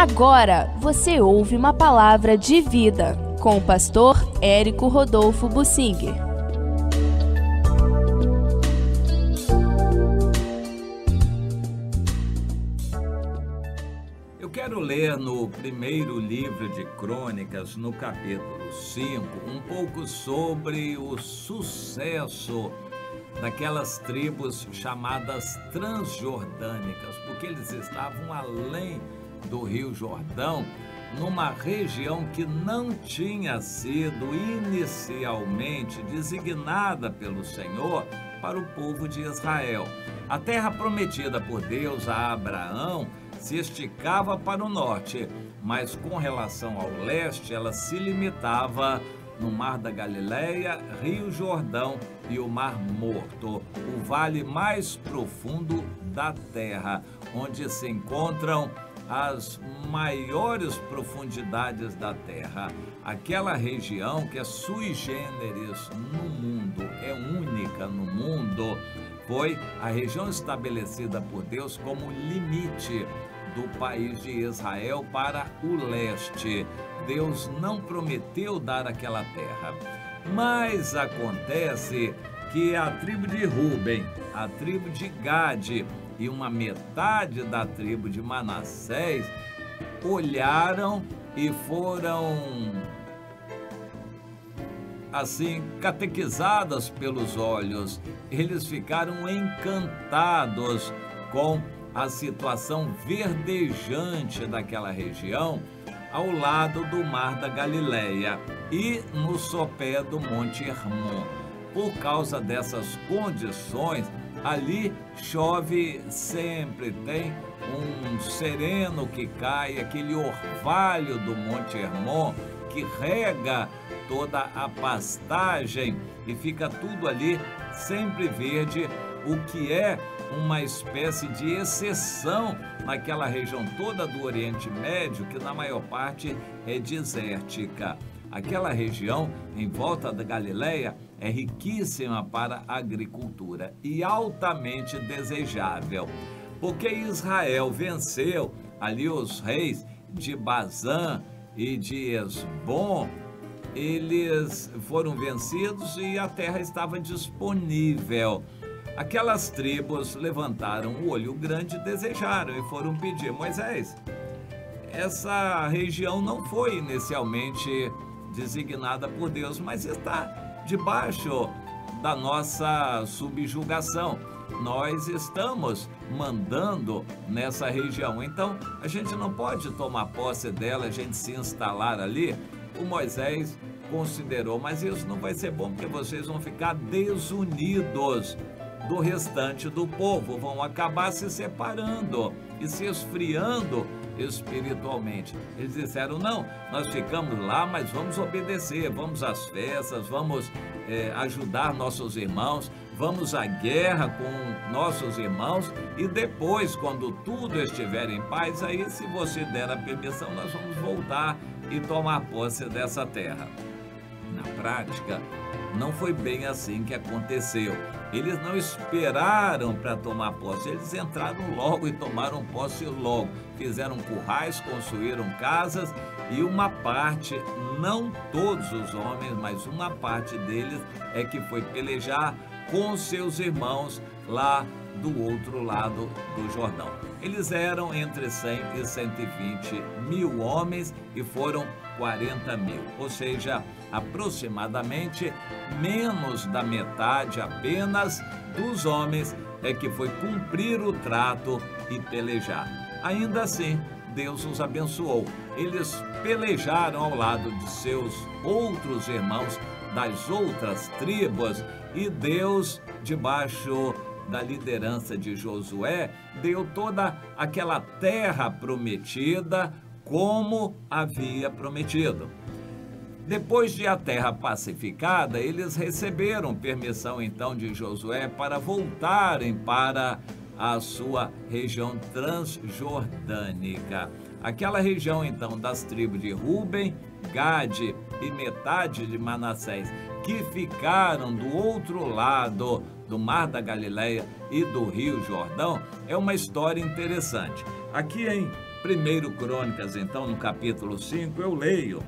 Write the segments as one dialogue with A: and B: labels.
A: Agora você ouve uma palavra de vida com o pastor Érico Rodolfo Bussinger.
B: Eu quero ler no primeiro livro de Crônicas, no capítulo 5, um pouco sobre o sucesso daquelas tribos chamadas transjordânicas, porque eles estavam além do Rio Jordão, numa região que não tinha sido inicialmente designada pelo Senhor para o povo de Israel. A terra prometida por Deus a Abraão se esticava para o norte, mas com relação ao leste, ela se limitava no Mar da Galileia, Rio Jordão e o Mar Morto, o vale mais profundo da terra, onde se encontram as maiores profundidades da terra. Aquela região que é sui generis no mundo, é única no mundo, foi a região estabelecida por Deus como limite do país de Israel para o leste. Deus não prometeu dar aquela terra, mas acontece que a tribo de Ruben, a tribo de Gade e uma metade da tribo de Manassés olharam e foram assim catequizadas pelos olhos. Eles ficaram encantados com a situação verdejante daquela região ao lado do Mar da Galileia e no sopé do Monte Hermon. Por causa dessas condições, ali chove sempre, tem um sereno que cai, aquele orvalho do Monte Hermon que rega toda a pastagem e fica tudo ali sempre verde, o que é uma espécie de exceção naquela região toda do Oriente Médio, que na maior parte é desértica. Aquela região em volta da Galileia é riquíssima para a agricultura e altamente desejável, porque Israel venceu ali os reis de Bazã e de Esbom. Eles foram vencidos e a terra estava disponível. Aquelas tribos levantaram o olho grande e desejaram e foram pedir: Moisés, essa região não foi inicialmente designada por Deus, mas está debaixo da nossa subjugação. Nós estamos mandando nessa região, então a gente não pode tomar posse dela, a gente se instalar ali. O Moisés considerou: mas isso não vai ser bom, porque vocês vão ficar desunidos do restante do povo, vão acabar se separando e se esfriando espiritualmente. Eles disseram: não, nós ficamos lá, mas vamos obedecer, vamos às festas, vamos ajudar nossos irmãos, vamos à guerra com nossos irmãos e depois, quando tudo estiver em paz, aí, se você der a permissão, nós vamos voltar e tomar posse dessa terra. Na prática, não foi bem assim que aconteceu. Eles não esperaram para tomar posse, eles entraram logo e tomaram posse logo. Fizeram currais, construíram casas e uma parte, não todos os homens, mas uma parte deles é que foi pelejar com seus irmãos lá do outro lado do Jordão. Eles eram entre 100 e 120 mil homens e foram 40 mil, ou seja, aproximadamente menos da metade apenas dos homens é que foi cumprir o trato e pelejar. Ainda assim, Deus os abençoou. Eles pelejaram ao lado de seus outros irmãos das outras tribos e Deus, debaixo da liderança de Josué, deu toda aquela terra prometida como havia prometido. Depois de a terra pacificada, eles receberam permissão então de Josué para voltarem para a sua região transjordânica. Aquela região então das tribos de Ruben, Gade e metade de Manassés, que ficaram do outro lado do Mar da Galileia e do Rio Jordão, é uma história interessante. Aqui em 1 Crônicas, então, no capítulo 5, eu leio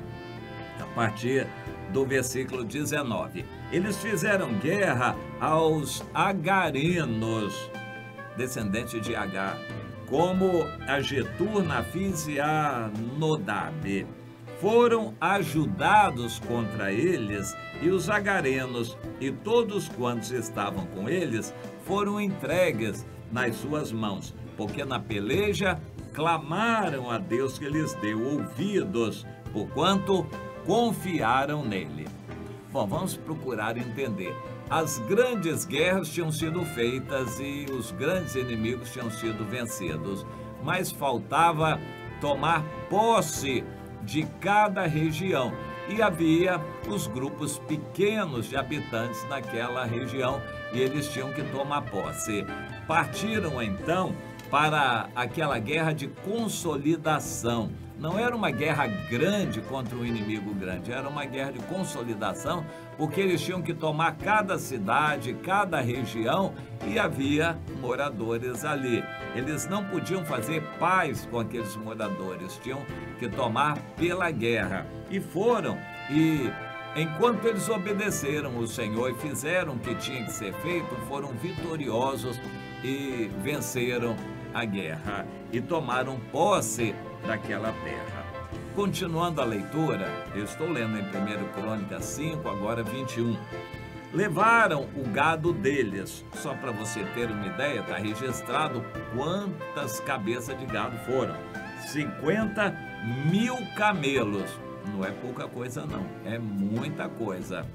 B: a partir do versículo 19. Eles fizeram guerra aos agarenos, descendentes de Agar, como a Getur, Nafis e a Nodab. Foram ajudados contra eles, e os agarenos e todos quantos estavam com eles foram entregues nas suas mãos, porque na peleja clamaram a Deus que lhes deu ouvidos, porquanto confiaram nele. Bom, vamos procurar entender. As grandes guerras tinham sido feitas e os grandes inimigos tinham sido vencidos, mas faltava tomar posse de cada região. E havia os grupos pequenos de habitantes naquela região e eles tinham que tomar posse. Partiram então para aquela guerra de consolidação. Não era uma guerra grande contra um inimigo grande, era uma guerra de consolidação, porque eles tinham que tomar cada cidade, cada região, e havia moradores ali. Eles não podiam fazer paz com aqueles moradores, tinham que tomar pela guerra. E foram, e enquanto eles obedeceram o Senhor e fizeram o que tinha que ser feito, foram vitoriosos e venceram a guerra e tomaram posse daquela terra. Continuando a leitura, eu estou lendo em 1 Crônicas 5, agora 21. Levaram o gado deles, só para você ter uma ideia, está registrado quantas cabeças de gado foram. 50.000 camelos, não é pouca coisa não, é muita coisa.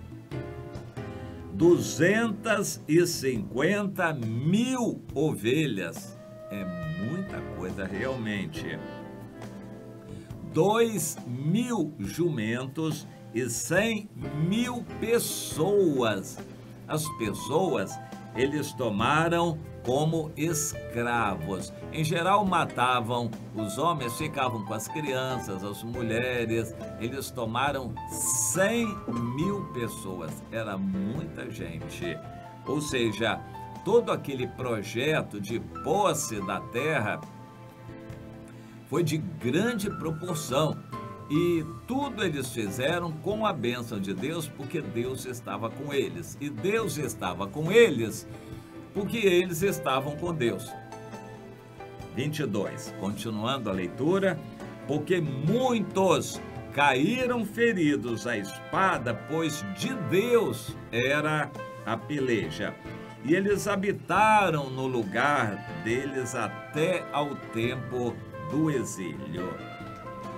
B: 250.000 ovelhas, é muita coisa realmente. 2.000 jumentos e 100.000 pessoas. As pessoas eles tomaram como escravos. Em geral matavam os homens, ficavam com as crianças, as mulheres. Eles tomaram 100.000 pessoas. Era muita gente. Ou seja, todo aquele projeto de posse da terra foi de grande proporção e tudo eles fizeram com a bênção de Deus, porque Deus estava com eles. E Deus estava com eles porque eles estavam com Deus. 22, continuando a leitura. Porque muitos caíram feridos à espada, pois de Deus era a peleja. E eles habitaram no lugar deles até ao tempo do exílio.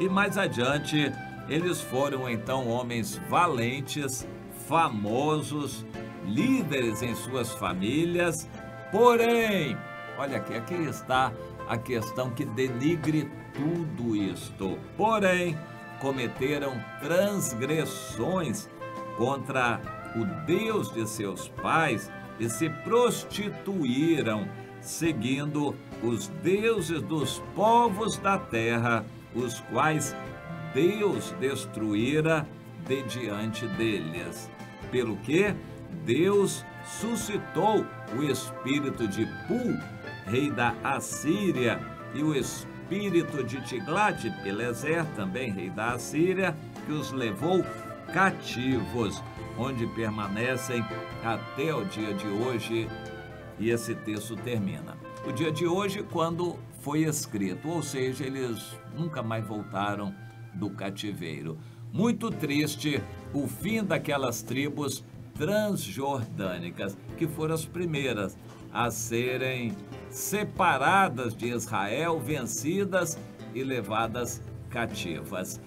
B: E mais adiante, eles foram então homens valentes, famosos, líderes em suas famílias, porém, olha aqui está a questão que denigre tudo isto. Porém, cometeram transgressões contra o Deus de seus pais e se prostituíram, seguindo os deuses dos povos da terra, os quais Deus destruíra de diante deles. Pelo que Deus suscitou o espírito de Pul, rei da Assíria, e o espírito de Tiglat-Pileser, também rei da Assíria, que os levou cativos, onde permanecem até o dia de hoje. E esse texto termina. O dia de hoje, quando foi escrito, ou seja, eles nunca mais voltaram do cativeiro. Muito triste o fim daquelas tribos transjordânicas, que foram as primeiras a serem separadas de Israel, vencidas e levadas cativas.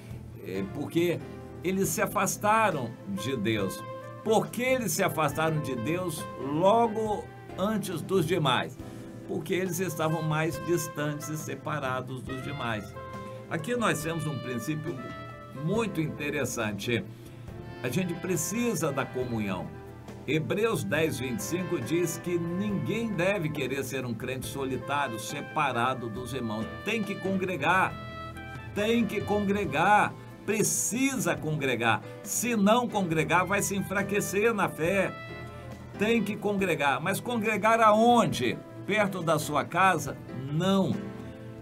B: Porque eles se afastaram de Deus. Por que eles se afastaram de Deus logo antes dos demais? Porque eles estavam mais distantes e separados dos demais. Aqui nós temos um princípio muito interessante. A gente precisa da comunhão. Hebreus 10, 25 diz que ninguém deve querer ser um crente solitário, separado dos irmãos. Tem que congregar, precisa congregar. Se não congregar, vai se enfraquecer na fé. Tem que congregar, mas congregar aonde? Perto da sua casa? Não.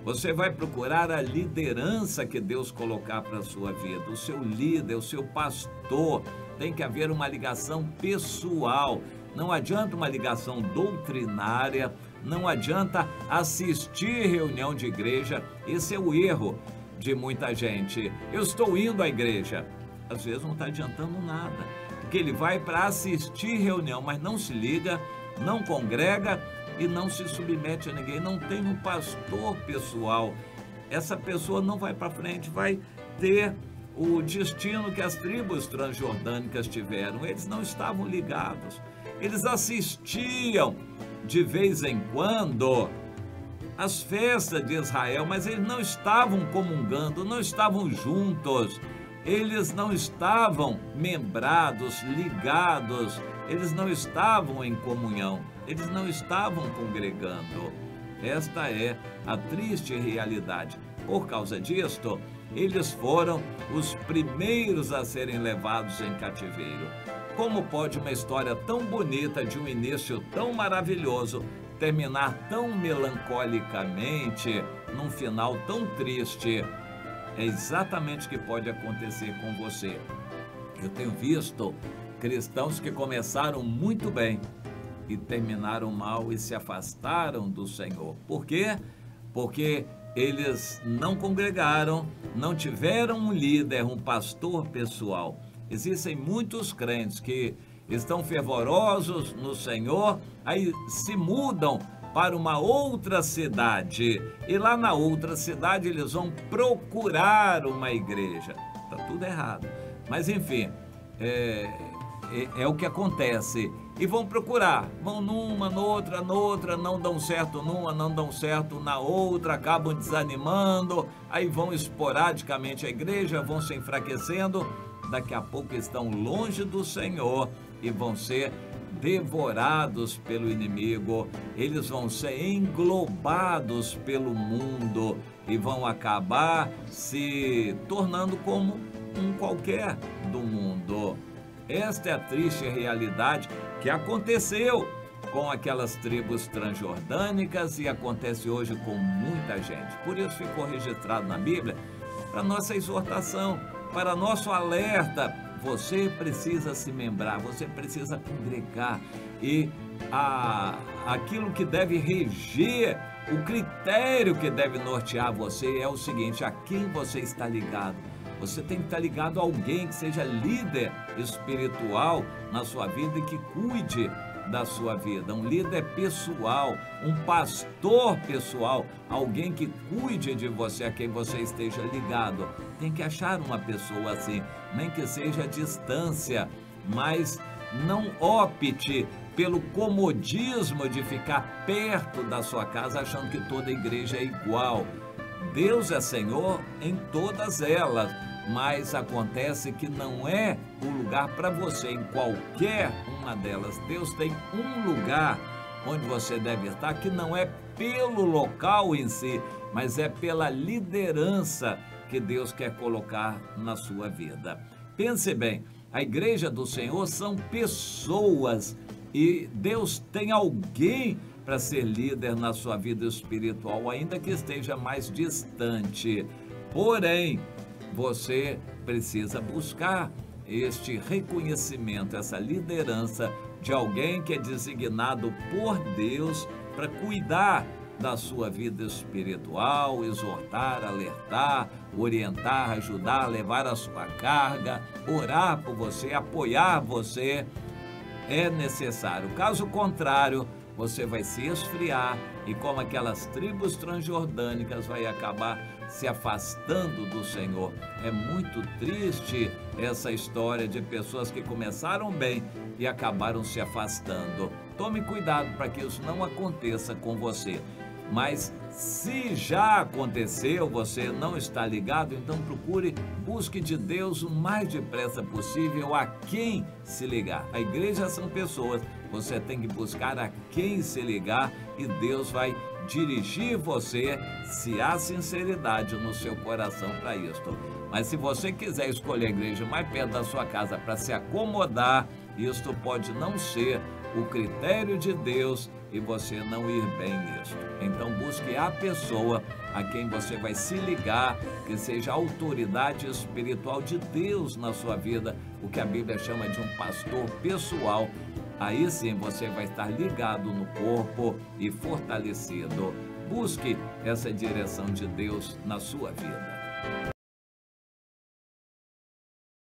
B: Você vai procurar a liderança que Deus colocar para a sua vida, o seu líder, o seu pastor. Tem que haver uma ligação pessoal. Não adianta uma ligação doutrinária, não adianta assistir reunião de igreja. Esse é o erro de muita gente. Eu estou indo à igreja. Às vezes não está adiantando nada, porque ele vai para assistir reunião, mas não se liga, não congrega e não se submete a ninguém, não tem um pastor pessoal. Essa pessoa não vai para frente, vai ter o destino que as tribos transjordânicas tiveram. Eles não estavam ligados, eles assistiam de vez em quando as festas de Israel, mas eles não estavam comungando, não estavam juntos, eles não estavam membrados, ligados, eles não estavam em comunhão, eles não estavam congregando. Esta é a triste realidade. Por causa disto, eles foram os primeiros a serem levados em cativeiro. Como pode uma história tão bonita, de um início tão maravilhoso, terminar tão melancolicamente, num final tão triste? É exatamente o que pode acontecer com você. Eu tenho visto cristãos que começaram muito bem e terminaram mal e se afastaram do Senhor. Por quê? Porque eles não congregaram, não tiveram um líder, um pastor pessoal. Existem muitos crentes que estão fervorosos no Senhor, aí se mudam para uma outra cidade, e lá na outra cidade eles vão procurar uma igreja. Está tudo errado, mas enfim, é o que acontece. E vão procurar, vão numa, noutra, não dão certo numa, não dão certo na outra, acabam desanimando, aí vão esporadicamente à igreja, vão se enfraquecendo, daqui a pouco estão longe do Senhor e vão ser devorados pelo inimigo, eles vão ser englobados pelo mundo e vão acabar se tornando como um qualquer do mundo. Esta é a triste realidade que aconteceu com aquelas tribos transjordânicas e acontece hoje com muita gente. Por isso ficou registrado na Bíblia, para nossa exortação, para nosso alerta. Você precisa se membrar, você precisa congregar, e aquilo que deve reger, o critério que deve nortear você é o seguinte: a quem você está ligado? Você tem que estar ligado a alguém que seja líder espiritual na sua vida e que cuide da sua vida, um líder pessoal, um pastor pessoal, alguém que cuide de você, a quem você esteja ligado. Tem que achar uma pessoa assim, nem que seja à distância, mas não opte pelo comodismo de ficar perto da sua casa achando que toda igreja é igual. Deus é Senhor em todas elas, mas acontece que não é o lugar para você em qualquer uma delas. Deus tem um lugar onde você deve estar, que não é pelo local em si, mas é pela liderança que Deus quer colocar na sua vida. Pense bem, a igreja do Senhor são pessoas e Deus tem alguém para ser líder na sua vida espiritual, ainda que esteja mais distante. Porém, você precisa buscar este reconhecimento, essa liderança de alguém que é designado por Deus para cuidar da sua vida espiritual, exortar, alertar, orientar, ajudar, levar a sua carga, orar por você, apoiar você. É necessário. Caso contrário, você vai se esfriar e, como aquelas tribos transjordânicas, vai acabar se afastando do Senhor. É muito triste essa história de pessoas que começaram bem e acabaram se afastando. Tome cuidado para que isso não aconteça com você. Mas se já aconteceu, você não está ligado, então busque de Deus o mais depressa possível a quem se ligar. A igreja são pessoas, você tem que buscar a quem se ligar e Deus vai dirigir você, se há sinceridade no seu coração para isto. Mas se você quiser escolher a igreja mais perto da sua casa para se acomodar, isto pode não ser o critério de Deus e você não ir bem nisto. Então busque a pessoa a quem você vai se ligar, que seja a autoridade espiritual de Deus na sua vida, o que a Bíblia chama de um pastor pessoal. Aí sim você vai estar ligado no corpo e fortalecido. Busque essa direção de Deus na sua vida.